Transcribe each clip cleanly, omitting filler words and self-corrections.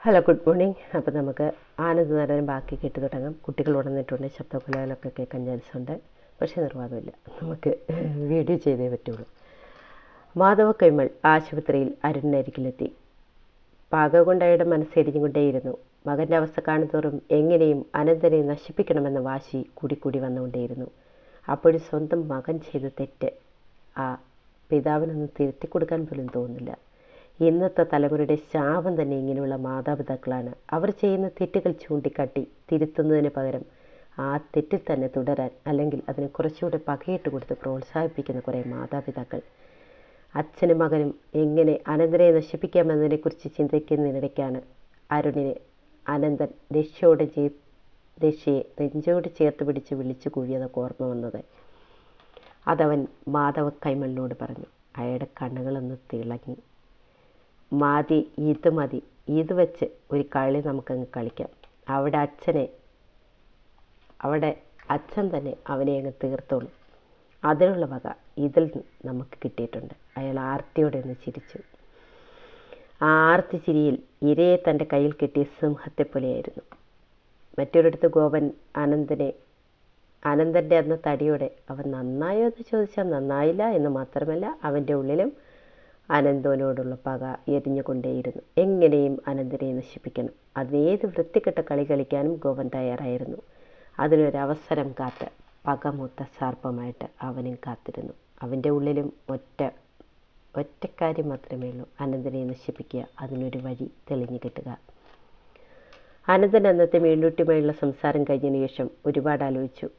Hello, good morning. അപ്പോൾ നമുക്ക് ആനന്ദനടനം ബാക്കി കേട്ട് തുടങ്ങാം. കുട്ടികൾ ഉണർന്നിട്ടുണ്ട്, ശബ്ദകൊലകളൊക്കെ കേൾക്കാൻ ചാൻസ് ഉണ്ട്. പക്ഷേ നിർവാഹമില്ല, നമുക്ക് വീഡിയോ ചെയ്തേ പറ്റുള്ളൂ. മാധവ കൈമൾ ആശുപത്രിയിൽ അരുണിനരികിലെത്തി. പാക കൊണ്ട് അയാളുടെ മനസ്സെരിഞ്ഞുകൊണ്ടേയിരുന്നു. മകൻ്റെ അവസ്ഥ കാണുന്തോറും എങ്ങനെയും അനന്തനെ നശിപ്പിക്കണമെന്ന വാശി കൂടി വന്നുകൊണ്ടേയിരുന്നു. അപ്പോഴും സ്വന്തം മകൻ ചെയ്ത തെറ്റ് ആ പിതാവിനൊന്നും തിരുത്തി കൊടുക്കാൻ പോലും തോന്നില്ല. ഇന്നത്തെ തലമുറയുടെ ശാപം തന്നെ ഇങ്ങനെയുള്ള മാതാപിതാക്കളാണ്. അവർ ചെയ്യുന്ന തെറ്റുകൾ ചൂണ്ടിക്കാട്ടി തിരുത്തുന്നതിന് പകരം ആ തെറ്റിൽ തന്നെ തുടരാൻ, അല്ലെങ്കിൽ അതിന് കുറച്ചുകൂടെ പകയിട്ട് കൊടുത്ത് പ്രോത്സാഹിപ്പിക്കുന്ന കുറേ മാതാപിതാക്കൾ. അച്ഛനും മകനും എങ്ങനെ അനന്തനെ നശിപ്പിക്കാമെന്നതിനെക്കുറിച്ച് ചിന്തിക്കുന്നതിനിടയ്ക്കാണ് അരുണിനെ അനന്തൻ ദശയെ നെഞ്ചോട് ചേർത്ത് പിടിച്ച് വിളിച്ചു കൂവിയതൊക്കെ ഓർമ്മ വന്നത്. അതവൻ മാധവ കൈമളിനോട് പറഞ്ഞു. അയാളുടെ കണ്ണുകളൊന്ന് തിളങ്ങി. മതി, ഇത് വെച്ച് ഒരു കളി നമുക്കങ്ങ് കളിക്കാം. അവിടെ അച്ഛൻ തന്നെ അവനെ അങ്ങ് തീർത്തോളും. അതിനുള്ള വക ഇതിൽ നമുക്ക് കിട്ടിയിട്ടുണ്ട്. അയാൾ ആർത്തിയോടെ ഒന്ന് ചിരിച്ചു. ആ ആർത്തി ചിരിയിൽ ഇരയെ തൻ്റെ കയ്യിൽ കിട്ടിയ സിംഹത്തെപ്പോലെയായിരുന്നു. മറ്റൊരിടത്ത് ഗോപൻ അനന്തൻ്റെ അന്ന് തടിയോടെ അവൻ നന്നായോ എന്ന് ചോദിച്ചാൽ നന്നായില്ല എന്ന് മാത്രമല്ല, അവൻ്റെ ഉള്ളിലും അനന്തനോടുള്ള പക എരിഞ്ഞുകൊണ്ടേയിരുന്നു. എങ്ങനെയും അനന്തനെ നശിപ്പിക്കണം. അതിനേത് വൃത്തികെട്ട കളി കളിക്കാനും ഗോപൻ തയ്യാറായിരുന്നു. അതിനൊരവസരം കാത്ത് പകമൂത്ത സർപ്പമായിട്ട് അവനും കാത്തിരുന്നു. അവൻ്റെ ഉള്ളിലും ഒറ്റക്കാര്യം മാത്രമേ ഉള്ളൂ: അനന്തനെ നശിപ്പിക്കുക, അതിനൊരു വഴി തെളിഞ്ഞു കിട്ടുക. അനന്തൻ അന്നത്തെ മീനൂട്ടിയുമായുള്ള സംസാരം കഴിഞ്ഞതിന് ശേഷം ഒരുപാട് ആലോചിച്ചു.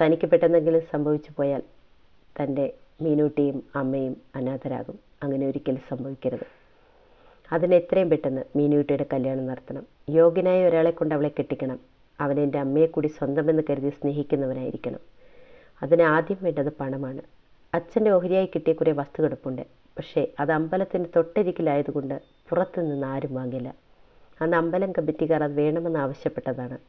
തനിക്ക് പെട്ടെന്നെങ്കിലും സംഭവിച്ചു പോയാൽ തൻ്റെ മീനൂട്ടിയും അമ്മയും അനാഥരാകും. അങ്ങനെ ഒരിക്കലും സംഭവിക്കരുത്. അതിന് എത്രയും പെട്ടെന്ന് മീനൂട്ടിയുടെ കല്യാണം നടത്തണം. യോഗ്യനായ ഒരാളെ കൊണ്ട് അവളെ കെട്ടിക്കണം. അവൻ എൻ്റെ അമ്മയെ കൂടി സ്വന്തമെന്ന് കരുതി സ്നേഹിക്കുന്നവനായിരിക്കണം. അതിന് ആദ്യം വേണ്ടത് പണമാണ്. അച്ഛൻ്റെ ഓഹരിയായി കിട്ടിയ കുറേ വസ്തു കിടപ്പുണ്ട്. പക്ഷേ അത് അമ്പലത്തിൻ്റെ തൊട്ടരികിലായതുകൊണ്ട് പുറത്തുനിന്ന് ആരും വാങ്ങില്ല. അന്ന് അമ്പലം കമ്മിറ്റിക്കാർ അത് വേണമെന്ന് ആവശ്യപ്പെട്ടതാണ്.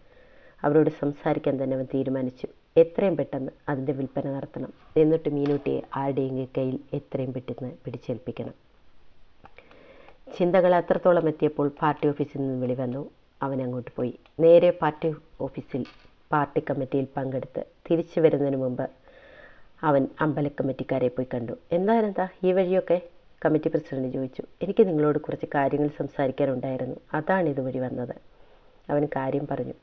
അവരോട് സംസാരിക്കാൻ തന്നെ അവൻ തീരുമാനിച്ചു. എത്രയും പെട്ടെന്ന് അതിൻ്റെ വിൽപ്പന നടത്തണം. എന്നിട്ട് മീനൂട്ടിയെ ആരുടെയെങ്കിലും കയ്യിൽ എത്രയും പെട്ടെന്ന് പിടിച്ചേൽപ്പിക്കണം. ചിന്തകൾ അത്രത്തോളം എത്തിയപ്പോൾ പാർട്ടി ഓഫീസിൽ നിന്ന് വിളി വന്നു. അവൻ അങ്ങോട്ട് പോയി. നേരെ പാർട്ടി ഓഫീസിൽ പാർട്ടി കമ്മിറ്റിയിൽ പങ്കെടുത്ത് തിരിച്ചു വരുന്നതിന് മുമ്പ് അവൻ അമ്പല കമ്മിറ്റിക്കാരെ പോയി കണ്ടു. എന്താ ഈ വഴിയൊക്കെ? കമ്മിറ്റി പ്രസിഡന്റ് ചോദിച്ചു. എനിക്ക് നിങ്ങളോട് കുറച്ച് കാര്യങ്ങൾ സംസാരിക്കാനുണ്ടായിരുന്നു, അതാണ് ഇതുവഴി വന്നത്. അവൻ കാര്യം പറഞ്ഞു.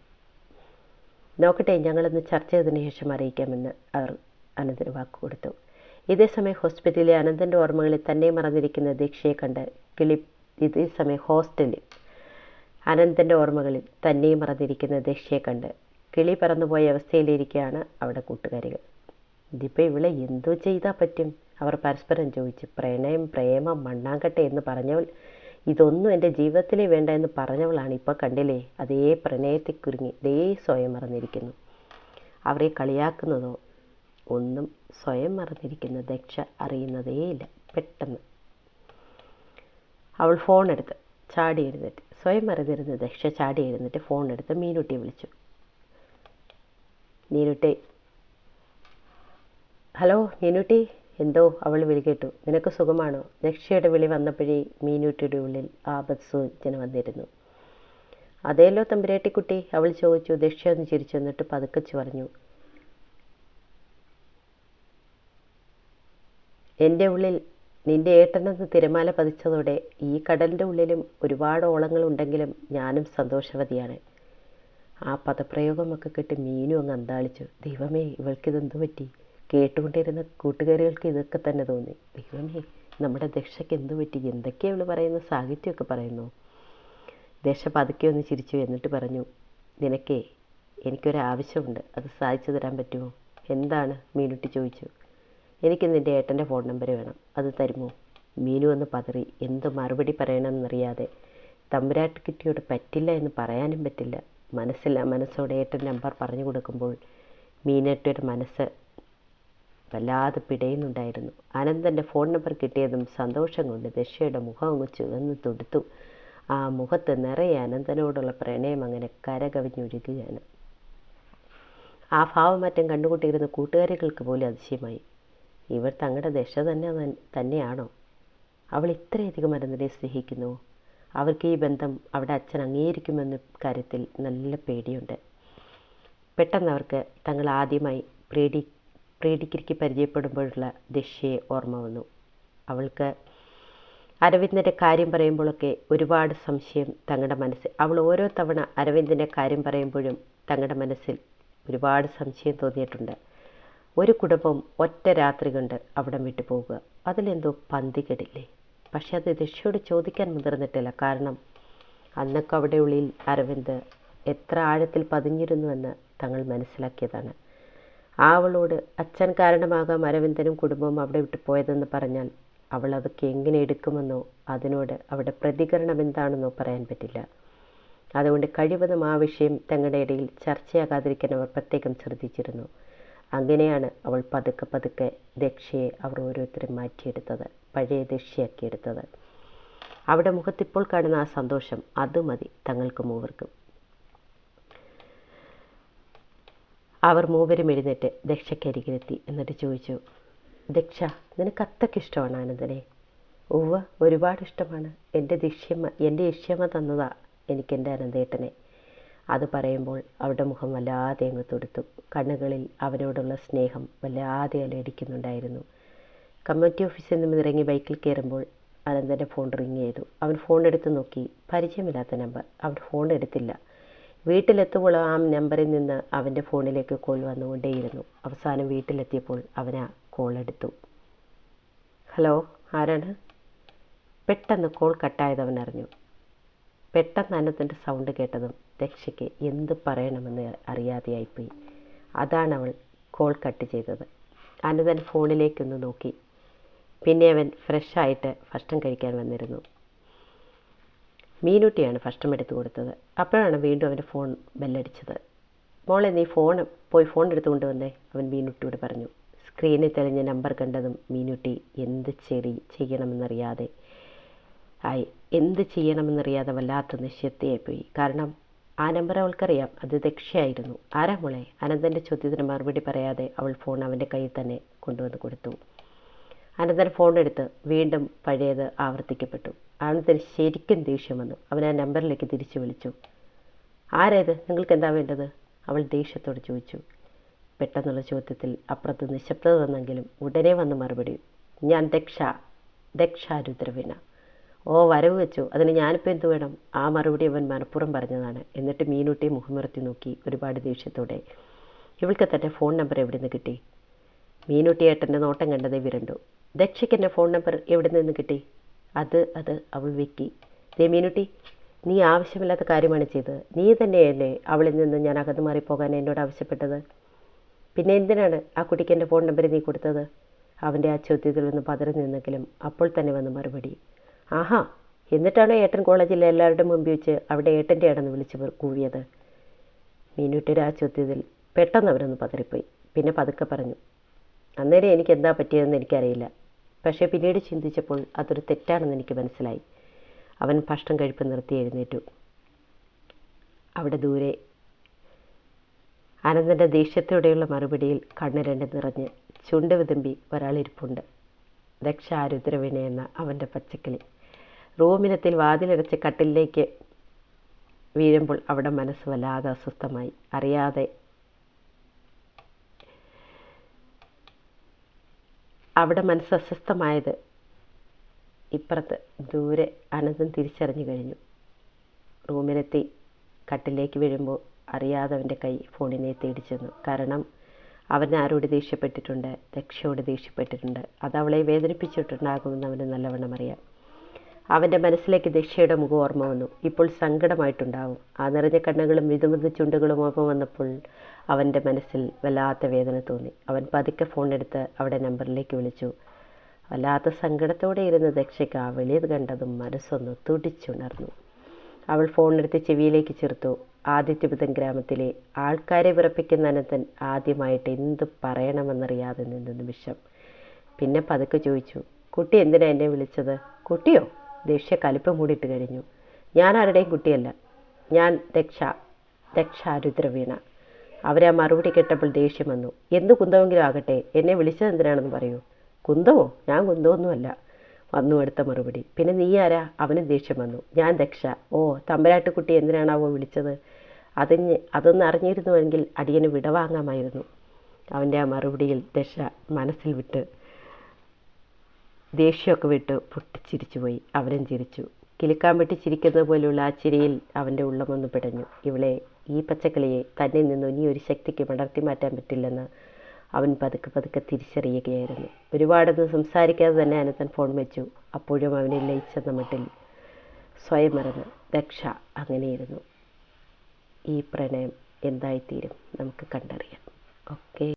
നോക്കട്ടെ, ഞങ്ങളൊന്ന് ചർച്ച ചെയ്തതിന് ശേഷം അറിയിക്കാമെന്ന് അവർ അനന്തന് വാക്ക് കൊടുത്തു. ഇതേസമയം ഹോസ്പിറ്റലിലെ അനന്തൻ്റെ ഓർമ്മകളിൽ തന്നെ മറന്നിരിക്കുന്ന ദീക്ഷയെ കണ്ട് അനന്തൻ്റെ ഓർമ്മകളിൽ തന്നെ മറന്നിരിക്കുന്ന ദീക്ഷയെ കണ്ട് കിളി പറന്നുപോയ അവസ്ഥയിലിരിക്കുകയാണ് അവിടെ കൂട്ടുകാരികൾ. ഇതിപ്പോൾ ഇവളെ എന്തോ ചെയ്താൽ പറ്റും? അവർ പരസ്പരം ചോദിച്ചു. പ്രണയം, പ്രേമം, മണ്ണാങ്കട്ടെ എന്ന് പറഞ്ഞവൾ, ഇതൊന്നും എൻ്റെ ജീവിതത്തിലേ വേണ്ട എന്ന് പറഞ്ഞവളാണ് ഇപ്പോൾ കണ്ടില്ലേ അതേ പ്രണയത്തിൽ കുരുങ്ങി ദേ സ്വയം മറന്നിരിക്കുന്നു. അവരെ കളിയാക്കുന്നതോ ഒന്നും സ്വയം മറന്നിരിക്കുന്ന ദക്ഷ അറിയുന്നതേയില്ല. പെട്ടെന്ന് അവൾ ഫോണെടുത്ത് ചാടി എഴുന്നേറ്റ്. സ്വയം മറന്നിരുന്ന ദക്ഷ ചാടി എഴുന്നേറ്റ് ഫോണെടുത്ത് മീനൂട്ടിയെ വിളിച്ചു. മീനൂട്ടി, ഹലോ മീനൂട്ടി. എന്തോ അവൾ വിളി കേട്ടു. നിനക്ക് സുഖമാണോ? ദക്ഷയുടെ വിളി വന്നപ്പോഴേ മീനൂട്ടിയുടെ ഉള്ളിൽ ആപത് സൂചന വന്നിരുന്നു. അതേലോ തമ്പുരാട്ടിക്കുട്ടി, അവൾ ചോദിച്ചു. ദക്ഷ ഒന്ന് ചിരിച്ചു, എന്നിട്ട് പതുക്കച്ചു പറഞ്ഞു. എൻ്റെ ഉള്ളിൽ നിന്റെ ഏട്ടനെന്ന് തിരമാല പതിച്ചതോടെ ഈ കടലിൻ്റെ ഉള്ളിലും ഒരുപാട് ഓളങ്ങളുണ്ടെങ്കിലും ഞാനും സന്തോഷവതിയാണ്. ആ പദപ്രയോഗമൊക്കെ കേട്ട് മീനു അങ്ങ് അന്താളിച്ചു. ദൈവമേ, ഇവൾക്കിതെന്തു പറ്റി? കേട്ടുകൊണ്ടിരുന്ന കൂട്ടുകാരികൾക്ക് ഇതൊക്കെ തന്നെ തോന്നി. ദൈവമേ, നമ്മുടെ ദക്ഷയ്ക്ക് എന്തു പറ്റി? എന്തൊക്കെയാണ് ഇവൾ പറയുന്ന? സാഹിത്യമൊക്കെ പറയുന്നു. ദക്ഷ പതുക്കെ ഒന്ന് ചിരിച്ചു, എന്നിട്ട് പറഞ്ഞു. എനിക്കൊരാവശ്യമുണ്ട്, അത് സാധിച്ചു തരാൻ പറ്റുമോ? എന്താണ്? മീനുട്ടി ചോദിച്ചു. എനിക്ക് നിൻ്റെ ഏട്ടൻ്റെ ഫോൺ നമ്പർ വേണം, അത് തരുമോ? മീനു ഒന്ന് പതറി. എന്ത് മറുപടി പറയണമെന്നറിയാതെ. തമ്പുരാട്ടിക്കുട്ടിയോട് പറ്റില്ല എന്ന് പറയാനും പറ്റില്ല. മനസ്സോടെ ഏട്ടൻ നമ്പർ പറഞ്ഞു കൊടുക്കുമ്പോൾ മീനട്ടിയുടെ മനസ്സ് വല്ലാതെ പിടയുന്നുണ്ടായിരുന്നു. അനന്തൻ്റെ ഫോൺ നമ്പർ കിട്ടിയതും സന്തോഷം കൊണ്ട് ദക്ഷയുടെ മുഖം അങ്ങ് ചുവന്ന് തുടുത്തു. ആ മുഖത്ത് നിറയെ അനന്തനോടുള്ള പ്രണയം അങ്ങനെ കരകവിഞ്ഞൊഴുകുകയാണ്. ആ ഭാവമാറ്റം കണ്ടുകൊണ്ടിരുന്ന കൂട്ടുകാരികൾക്ക് പോലും അതിശയമായി. ഇവർ തങ്ങളുടെ ദക്ഷ തന്നെയാണോ? അവൾ ഇത്രയധികം അനന്തനെ സ്നേഹിക്കുന്നു. അവർക്ക് ഈ ബന്ധം അവിടെ അച്ഛൻ അംഗീകരിക്കുമെന്ന കാര്യത്തിൽ നല്ല പേടിയുണ്ട്. പെട്ടെന്ന് അവർക്ക് തങ്ങൾ ആദ്യമായി പ്രീ ഡിഗ്രിക്ക് പരിചയപ്പെടുമ്പോഴുള്ള ദക്ഷ്യയെ ഓർമ്മ വന്നു. അവൾക്ക് അരവിന്ദൻ്റെ കാര്യം പറയുമ്പോഴൊക്കെ ഒരുപാട് സംശയം തങ്ങളുടെ മനസ്സിൽ. അവൾ ഓരോ തവണ അരവിന്ദൻ്റെ കാര്യം പറയുമ്പോഴും തങ്ങളുടെ മനസ്സിൽ ഒരുപാട് സംശയം തോന്നിയിട്ടുണ്ട്. ഒരു കുടുംബം ഒറ്റ രാത്രി കൊണ്ട് അവിടം വിട്ടു പോവുക, അതിലെന്തോ പന്തികേടില്ലേ? പക്ഷെ അത് ദക്ഷ്യയോട് ചോദിക്കാൻ മുതിർന്നിട്ടില്ല. കാരണം അന്നൊക്കെ അവിടെ ഉള്ളിൽ അരവിന്ദ് എത്ര ആഴത്തിൽ പതിഞ്ഞിരുന്നുവെന്ന് തങ്ങൾ മനസ്സിലാക്കിയതാണ്. അവളോട് അച്ഛൻ കാരണമാകാം അരവിന്ദനും കുടുംബവും അവിടെ വിട്ടു പോയതെന്ന് പറഞ്ഞാൽ അവൾ അതൊക്കെ എങ്ങനെ എടുക്കുമെന്നോ അതിനോട് അവിടെ പ്രതികരണം എന്താണെന്നോ പറയാൻ പറ്റില്ല. അതുകൊണ്ട് കഴിവതും ആ വിഷയം തങ്ങളുടെ ഇടയിൽ ചർച്ചയാകാതിരിക്കാൻ അവർ പ്രത്യേകം ശ്രദ്ധിച്ചിരുന്നു. അങ്ങനെയാണ് അവൾ പതുക്കെ പതുക്കെ ദക്ഷയെ അവർ ഓരോരുത്തരും മാറ്റിയെടുത്തത്, പഴയ ദക്ഷ്യയാക്കിയെടുത്തത്. അവിടെ മുഖത്തിപ്പോൾ കാണുന്ന ആ സന്തോഷം, അത് മതി തങ്ങൾക്ക് മൂവർക്കും. അവർ മൂവരും എഴുന്നേറ്റ് ദക്ഷയ്ക്കരികിലെത്തി. എന്നിട്ട് ചോദിച്ചു, ദക്ഷ, നിനക്ക് അത്രയ്ക്ക് ഇഷ്ടമാണ് ആനന്ദനെ? ഉവ്വ, ഒരുപാട് ഇഷ്ടമാണ്. എൻ്റെ ഇഷ്യമ്മ തന്നതാ എനിക്കെൻ്റെ അനന്തേട്ടനെ. അത് പറയുമ്പോൾ അവരുടെ മുഖം വല്ലാതെ അങ്ങ് തൊടുത്തു. കണ്ണുകളിൽ അവനോടുള്ള സ്നേഹം വല്ലാതെ അലയടിക്കുന്നുണ്ടായിരുന്നു. കമ്മിറ്റി ഓഫീസിൽ നിന്നും ഇറങ്ങി ബൈക്കിൽ കയറുമ്പോൾ അനന്തൻ്റെ ഫോൺ റിങ് ചെയ്തു. അവൻ ഫോൺ എടുത്ത് നോക്കി. പരിചയമില്ലാത്ത നമ്പർ. അവൻ ഫോൺ എടുത്തില്ല. വീട്ടിലെത്തുമ്പോൾ ആ നമ്പറിൽ നിന്ന് അവൻ്റെ ഫോണിലേക്ക് കോൾ വന്നുകൊണ്ടേയിരുന്നു. അവസാനം വീട്ടിലെത്തിയപ്പോൾ അവൻ ആ കോൾ എടുത്തു. ഹലോ, ആരാണ്? പെട്ടെന്ന് കോൾ കട്ടായത് അവൻ അറിഞ്ഞു. പെട്ടെന്ന് അനന്തൻ്റെ സൗണ്ട് കേട്ടതും ദക്ഷയ്ക്ക് എന്ത് പറയണമെന്ന് അറിയാതെയായിപ്പോയി. അതാണ് അവൾ കോൾ കട്ട് ചെയ്തത്. അനന്തൻ ഫോണിലേക്കൊന്ന് നോക്കി. പിന്നെ അവൻ ഫ്രഷായിട്ട് ഭക്ഷണം കഴിക്കാൻ വന്നിരുന്നു. മീനൂട്ടിയാണ് ഭക്ഷണം എടുത്തു കൊടുത്തത്. അപ്പോഴാണ് വീണ്ടും അവൻ്റെ ഫോൺ ബെല്ലടിച്ചത്. മോളെ, നീ പോയി ഫോൺ എടുത്തുകൊണ്ട് വന്നേ, അവൻ മീനൂട്ടിയോട് പറഞ്ഞു. സ്ക്രീനിൽ തെളിഞ്ഞ നമ്പർ കണ്ടതും മീനൂട്ടി എന്ത് ചെയ്യണമെന്നറിയാതെ വല്ലാത്ത നിശ്ചയത്തെയായിപ്പോയി. കാരണം ആ നമ്പർ അവൾക്കറിയാം, അത് ദക്ഷയായിരുന്നു. ആരാ മോളെ? അനന്തൻ്റെ ചോദ്യത്തിന് മറുപടി പറയാതെ അവൾ ഫോൺ അവൻ്റെ കയ്യിൽ തന്നെ കൊണ്ടുവന്ന് കൊടുത്തു. അനന്തൻ ഫോൺ എടുത്ത് വീണ്ടും പഴയത് ആവർത്തിക്കപ്പെട്ടു. അനന്തന് ശരിക്കും ദേഷ്യം വന്നു. അവൻ ആ നമ്പറിലേക്ക് തിരിച്ചു വിളിച്ചു. ആരേത്? നിങ്ങൾക്ക് എന്താ വേണ്ടത്? അവൾ ദേഷ്യത്തോട് ചോദിച്ചു. പെട്ടെന്നുള്ള ചോദ്യത്തിൽ അപ്പുറത്ത് നിശബ്ദത വന്നെങ്കിലും ഉടനെ വന്ന് മറുപടി. ഞാൻ ദക്ഷ രുദ്രവീണ. ഓ, വരവ് വെച്ചു. അതിന് ഞാനിപ്പോൾ എന്തു വേണം? ആ മറുപടി അവൻ മനഃപൂർവ്വം പറഞ്ഞതാണ്. എന്നിട്ട് മീനൂട്ടി മുഖമുയർത്തി നോക്കി ഒരുപാട് ദേഷ്യത്തോടെ. ഇവൾക്ക് തൻ്റെ ഫോൺ നമ്പർ എവിടെ നിന്ന് കിട്ടി? മീനൂട്ടി ഏട്ടൻ്റെ നോട്ടം കണ്ടതേ വിരണ്ടു. ദക്ഷയ്ക്ക് എൻ്റെ ഫോൺ നമ്പർ എവിടെ നിന്ന് കിട്ടി? അത് അവൾ വെക്കി. ദേ മീനൂട്ടി, നീ ആവശ്യമില്ലാത്ത കാര്യമാണ് ചെയ്തത്. നീ തന്നെയല്ലേ അവളിൽ നിന്ന് ഞാൻ അകന്നു മാറിപ്പോകാൻ എന്നോട് ആവശ്യപ്പെട്ടത്? പിന്നെ എന്തിനാണ് ആ കുട്ടിക്ക് എൻ്റെ ഫോൺ നമ്പർ നീ കൊടുത്തത്? അവൻ്റെ ആ ചോദ്യത്തിൽ ഒന്ന് പതറി നിന്നെങ്കിലും അപ്പോൾ തന്നെ വന്ന് മറുപടി. ആഹാ, എന്നിട്ടാണ് ഏട്ടൻ കോളേജിൽ എല്ലാവരുടെ മുമ്പിൽ വെച്ച് അവിടെ ഏട്ടൻ്റെ ആണെന്ന് വിളിച്ച് കൂവിയത്? മീനൂട്ടിയുടെ ആ ചോദ്യത്തിൽ പെട്ടെന്ന് അവരൊന്ന് പതറിപ്പോയി. പിന്നെ പതുക്കെ പറഞ്ഞു, അന്നേരം എനിക്ക് എന്താ പറ്റിയതെന്ന് എനിക്കറിയില്ല. പക്ഷേ പിന്നീട് ചിന്തിച്ചപ്പോൾ അതൊരു തെറ്റാണെന്ന് എനിക്ക് മനസ്സിലായി. അവൻ ഭക്ഷണം കഴിപ്പ് നിർത്തി എഴുന്നേറ്റു. അവിടെ ദൂരെ അനന്തൻ്റെ ദേഷ്യത്തോടെയുള്ള മറുപടിയിൽ കണ്ണ് രണ്ട് നിറഞ്ഞ് ചുണ്ട് വിതുമ്പി ഒരാളിരിപ്പുണ്ട്. ദക്ഷ രുദ്രവീണ എന്ന അവൻ്റെ പച്ചക്കിളി. റൂമിനത്തിൽ വാതിലടച്ച് കട്ടിലേക്ക് വീഴുമ്പോൾ അവിടെ മനസ്സ് വല്ലാതെ അസ്വസ്ഥമായി. അറിയാതെ അവിടെ മനസ്സ് അസ്വസ്ഥമായത് ഇപ്പുറത്ത് ദൂരെ അനന്തൻ തിരിച്ചറിഞ്ഞു കഴിഞ്ഞു. റൂമിലെത്തി കട്ടിലേക്ക് വീഴുമ്പോൾ അറിയാതെ അവൻ്റെ കൈ ഫോണിനെ തേടി ചെന്നു. കാരണം അവൻ ആരോട് ദേഷ്യപ്പെട്ടിട്ടുണ്ട്? ദക്ഷയോട് ദേഷ്യപ്പെട്ടിട്ടുണ്ട്. അത് അവളെ വേദനിപ്പിച്ചിട്ടുണ്ടാകുമെന്ന് അവന് നല്ലവണ്ണം അറിയാം. അവൻ്റെ മനസ്സിലേക്ക് ദക്ഷയുടെ മുഖം ഓർമ്മ വന്നു. ഇപ്പോൾ സങ്കടമായിട്ടുണ്ടാവും. ആ നിറഞ്ഞ കണ്ണുകളും വിതുമുന്ന ചുണ്ടുകളും ഓർമ്മ വന്നപ്പോൾ അവൻ്റെ മനസ്സിൽ വല്ലാത്ത വേദന തോന്നി. അവൻ പതുക്കെ ഫോണെടുത്ത് അവിടെ നമ്പറിലേക്ക് വിളിച്ചു. വല്ലാത്ത സങ്കടത്തോടെ ഇരുന്ന് ദക്ഷയ്ക്ക് ആ വിളിയത് കണ്ടതും മനസ്സൊന്ന് തുടിച്ചുണർന്നു. അവൾ ഫോണെടുത്ത് ചെവിയിലേക്ക് ചേർത്തു. ആദിത്യപുരം ഗ്രാമത്തിലെ ആൾക്കാരെ വിറപ്പിക്കുന്ന അനന്തൻ ആദ്യമായിട്ട് എന്ത് പറയണമെന്നറിയാതെ നിന്ന നിമിഷം. പിന്നെ പതുക്കെ ചോദിച്ചു, കുട്ടി എന്തിനാ എന്നെ വിളിച്ചത്? കുട്ടിയോ? ദക്ഷ കലിപ്പ് മൂടിയിട്ട് കഴിഞ്ഞു. ഞാൻ ആരുടെയും കുട്ടിയല്ല. ഞാൻ ദക്ഷ രുദ്രവീണ. അവരെ ആ മറുപടി കേട്ടപ്പോൾ ദേഷ്യം വന്നു. എന്ത് കുന്തമെങ്കിലും ആകട്ടെ, എന്നെ വിളിച്ചത് എന്തിനാണെന്ന് പറയൂ. കുന്തമോ? ഞാൻ കുന്തമൊന്നുമല്ല. വന്നു അടുത്ത മറുപടി. പിന്നെ നീ ആരാ? അവന് ദേഷ്യം വന്നു. ഞാൻ ദക്ഷ. ഓ, തമ്പരാട്ടുകുട്ടി എന്തിനാണാവോ വിളിച്ചത്? അതൊന്ന് അറിഞ്ഞിരുന്നുവെങ്കിൽ അടിയന് വിടവാങ്ങാമായിരുന്നു. അവൻ്റെ ആ മറുപടിയിൽ ദക്ഷ മനസ്സിൽ വിട്ട് ദേഷ്യമൊക്കെ വിട്ട് പൊട്ടിച്ചിരിച്ചുപോയി. അവനും ചിരിച്ചു. കിലുക്കാൻ വെട്ടി ചിരിക്കുന്നത് പോലെയുള്ള ആ ചിരിയിൽ അവൻ്റെ ഉള്ളമൊന്ന് പിടഞ്ഞു. ഇവളെ, ഈ പച്ചക്കിളിയെ തന്നിൽ നിന്നും ഇനി ഒരു ശക്തിക്ക് പടർത്തി മാറ്റാൻ പറ്റില്ലെന്ന് അവൻ പതുക്കെ പതുക്കെ തിരിച്ചറിയുകയായിരുന്നു. ഒരുപാടൊന്നും സംസാരിക്കാതെ തന്നെ അനന്തൻ ഫോൺ വെച്ചു. അപ്പോഴും അവനെ ലയിച്ചെന്ന മട്ടിൽ സ്വയം മറന്ന് ദക്ഷ അങ്ങനെയിരുന്നു. ഈ പ്രണയം എന്തായിത്തീരും നമുക്ക് കണ്ടറിയാം. ഓക്കേ.